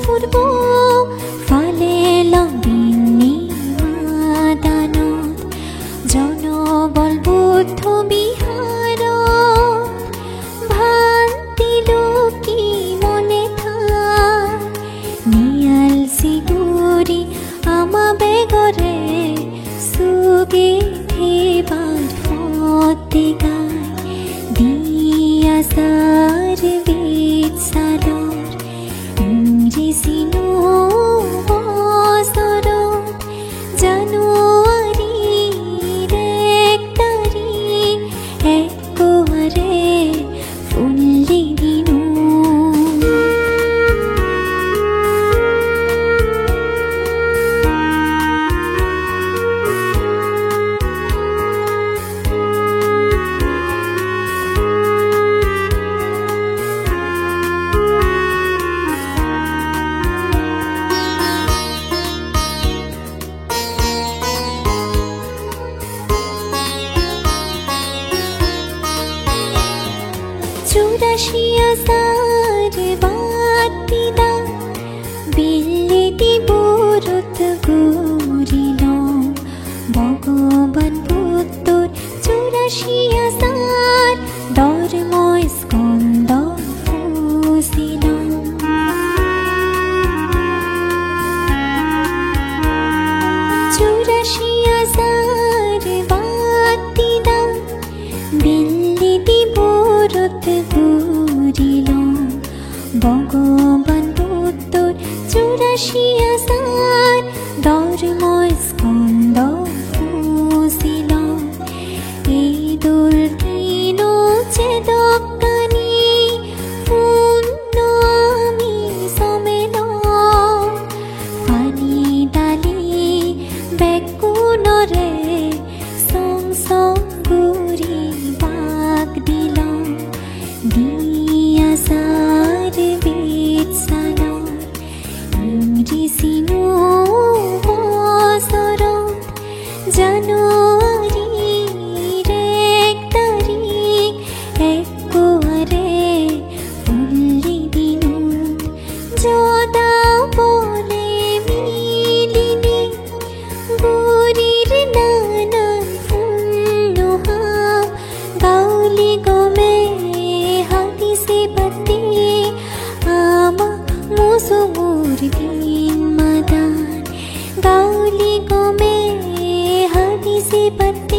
ফুৰব ফালে লবিনী মাদানত জনবল বুদ্ধ বিহাৰত ভান্তিলো কি মনে থাই নিয়াল চিগুৰি আমা বেগৰে সুগে থেবাৰ ফতে গাই দিয়া সাৰ বেদ সালৰ ইংৰেজিনো বছৰত জানুৱাৰীৰ 1 তাৰিখ একেবাৰে ফুলি দিনো চুরাশি হাজার বাতিদা বিলেতি বুরত গুরিল ভগবান বুদ্ধর 84,000 ধর্ময় স্কন্দ ফুসিল চুরাশি হাজার বাতিদা বিলেতি বুরত গুরিল ভগবান বুদ্ধর 84,000 ধর্ময় স্কন্দ ফুসিল এই দুর্দিন চেদকানি পূর্ণ আমি সমেল পানি ডালি বেকুনরে সংসং গুৰি বাগ দিল দিয়া সাৰ বেদ সালৰ ইংৰেজিনো বছৰত জানুৱাৰীৰ 1 তাৰিখ একেবাৰে ফুলি দিনো যদা বলে মিলিনে গুৰিৰ নানান ফুলহাম গাউলি গমে হাদিছে বাতি আমা মুসুমুৰ দিন মাদান গাউলি গমে হাদিছে বাতি